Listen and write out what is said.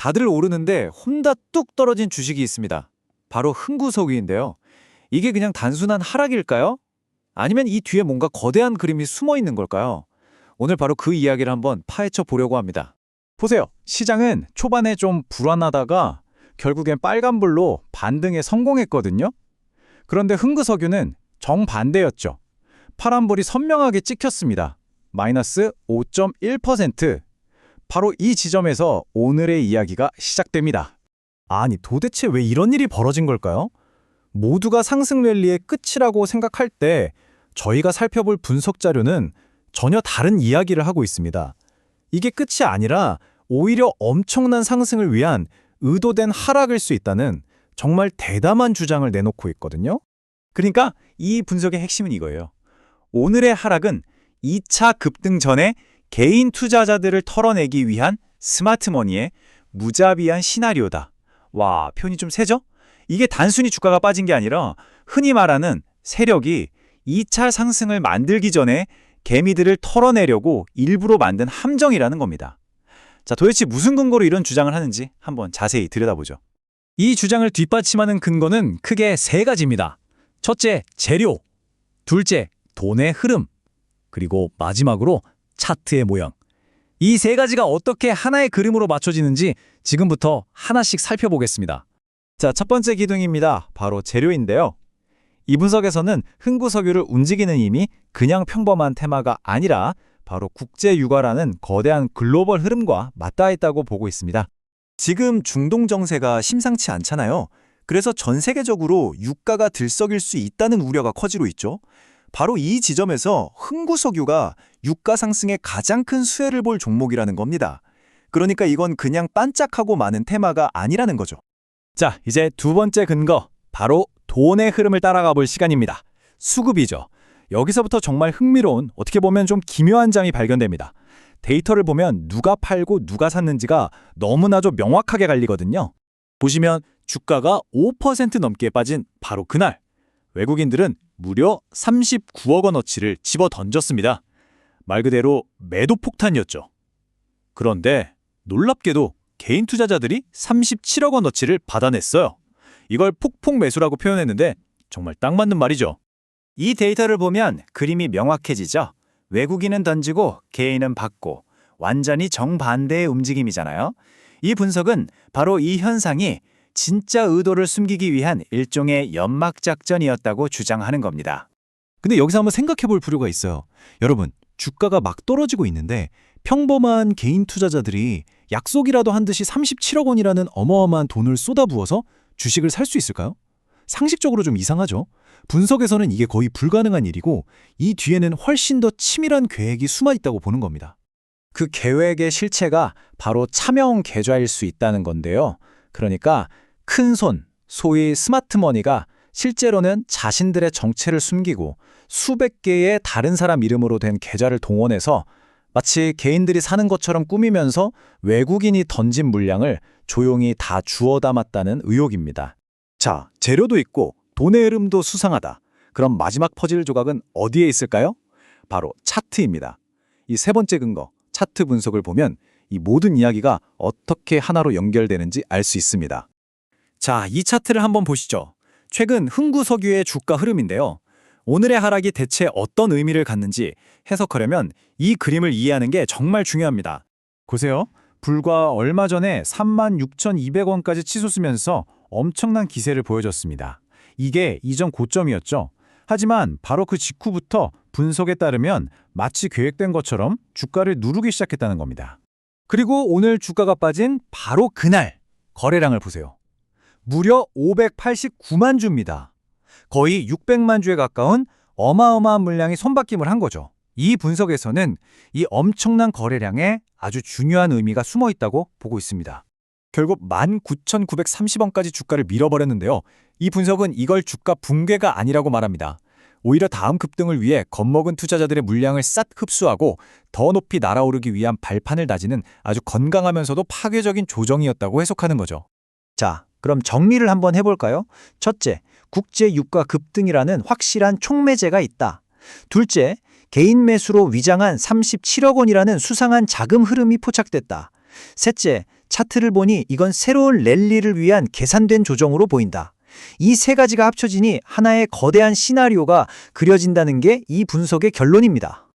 다들 오르는데 혼자 뚝 떨어진 주식이 있습니다. 바로 흥구석유인데요. 이게 그냥 단순한 하락일까요? 아니면 이 뒤에 뭔가 거대한 그림이 숨어 있는 걸까요? 오늘 바로 그 이야기를 한번 파헤쳐 보려고 합니다. 보세요. 시장은 초반에 좀 불안하다가 결국엔 빨간불로 반등에 성공했거든요. 그런데 흥구석유는 정반대였죠. 파란불이 선명하게 찍혔습니다. 마이너스 5.1%. 바로 이 지점에서 오늘의 이야기가 시작됩니다. 아니, 도대체 왜 이런 일이 벌어진 걸까요? 모두가 상승 랠리의 끝이라고 생각할 때 저희가 살펴볼 분석 자료는 전혀 다른 이야기를 하고 있습니다. 이게 끝이 아니라 오히려 엄청난 상승을 위한 의도된 하락일 수 있다는 정말 대담한 주장을 내놓고 있거든요. 그러니까 이 분석의 핵심은 이거예요. 오늘의 하락은 2차 급등 전에 개인 투자자들을 털어내기 위한 스마트머니의 무자비한 시나리오다. 와, 표현이 좀 세죠? 이게 단순히 주가가 빠진 게 아니라 흔히 말하는 세력이 2차 상승을 만들기 전에 개미들을 털어내려고 일부러 만든 함정이라는 겁니다. 자, 도대체 무슨 근거로 이런 주장을 하는지 한번 자세히 들여다보죠. 이 주장을 뒷받침하는 근거는 크게 세 가지입니다. 첫째, 재료. 둘째, 돈의 흐름. 그리고 마지막으로 차트의 모양. 이 세 가지가 어떻게 하나의 그림으로 맞춰지는지 지금부터 하나씩 살펴보겠습니다. 자, 첫 번째 기둥입니다. 바로 재료인데요. 이 분석에서는 흥구석유를 움직이는 힘이 그냥 평범한 테마가 아니라 바로 국제유가라는 거대한 글로벌 흐름과 맞닿아 있다고 보고 있습니다. 지금 중동 정세가 심상치 않잖아요. 그래서 전 세계적으로 유가가 들썩일 수 있다는 우려가 커지고 있죠. 바로 이 지점에서 흥구석유가 유가 상승에 가장 큰 수혜를 볼 종목이라는 겁니다. 그러니까 이건 그냥 반짝하고 마는 테마가 아니라는 거죠. 자, 이제 두 번째 근거, 바로 돈의 흐름을 따라가 볼 시간입니다. 수급이죠. 여기서부터 정말 흥미로운, 어떻게 보면 좀 기묘한 점이 발견됩니다. 데이터를 보면 누가 팔고 누가 샀는지가 너무나도 명확하게 갈리거든요. 보시면 주가가 5% 넘게 빠진 바로 그날, 외국인들은 무려 39억 원어치를 집어 던졌습니다. 말 그대로 매도 폭탄이었죠. 그런데 놀랍게도 개인 투자자들이 37억 원어치를 받아냈어요. 이걸 폭풍 매수라고 표현했는데 정말 딱 맞는 말이죠. 이 데이터를 보면 그림이 명확해지죠. 외국인은 던지고 개인은 받고 완전히 정반대의 움직임이잖아요. 이 분석은 바로 이 현상이 진짜 의도를 숨기기 위한 일종의 연막작전이었다고 주장하는 겁니다. 근데 여기서 한번 생각해 볼 필요가 있어요. 여러분, 주가가 막 떨어지고 있는데 평범한 개인 투자자들이 약속이라도 한 듯이 37억 원이라는 어마어마한 돈을 쏟아부어서 주식을 살 수 있을까요? 상식적으로 좀 이상하죠? 분석에서는 이게 거의 불가능한 일이고 이 뒤에는 훨씬 더 치밀한 계획이 숨어 있다고 보는 겁니다. 그 계획의 실체가 바로 차명 계좌일 수 있다는 건데요. 그러니까 큰 손, 소위 스마트머니가 실제로는 자신들의 정체를 숨기고 수백 개의 다른 사람 이름으로 된 계좌를 동원해서 마치 개인들이 사는 것처럼 꾸미면서 외국인이 던진 물량을 조용히 다 주워 담았다는 의혹입니다. 자, 재료도 있고 돈의 흐름도 수상하다. 그럼 마지막 퍼즐 조각은 어디에 있을까요? 바로 차트입니다. 이 세 번째 근거, 차트 분석을 보면 이 모든 이야기가 어떻게 하나로 연결되는지 알 수 있습니다. 자, 이 차트를 한번 보시죠. 최근 흥구석유의 주가 흐름인데요. 오늘의 하락이 대체 어떤 의미를 갖는지 해석하려면 이 그림을 이해하는 게 정말 중요합니다. 보세요. 불과 얼마 전에 36,200원까지 치솟으면서 엄청난 기세를 보여줬습니다. 이게 이전 고점이었죠. 하지만 바로 그 직후부터 분석에 따르면 마치 계획된 것처럼 주가를 누르기 시작했다는 겁니다. 그리고 오늘 주가가 빠진 바로 그날 거래량을 보세요. 무려 589만 주입니다. 거의 600만 주에 가까운 어마어마한 물량이 손바뀜을 한 거죠. 이 분석에서는 이 엄청난 거래량에 아주 중요한 의미가 숨어 있다고 보고 있습니다. 결국 19,930원까지 주가를 밀어버렸는데요. 이 분석은 이걸 주가 붕괴가 아니라고 말합니다. 오히려 다음 급등을 위해 겁먹은 투자자들의 물량을 싹 흡수하고 더 높이 날아오르기 위한 발판을 다지는 아주 건강하면서도 파괴적인 조정이었다고 해석하는 거죠. 자, 그럼 정리를 한번 해볼까요? 첫째, 국제 유가 급등이라는 확실한 촉매제가 있다. 둘째, 개인 매수로 위장한 37억 원이라는 수상한 자금 흐름이 포착됐다. 셋째, 차트를 보니 이건 새로운 랠리를 위한 계산된 조정으로 보인다. 이 세 가지가 합쳐지니 하나의 거대한 시나리오가 그려진다는 게 이 분석의 결론입니다.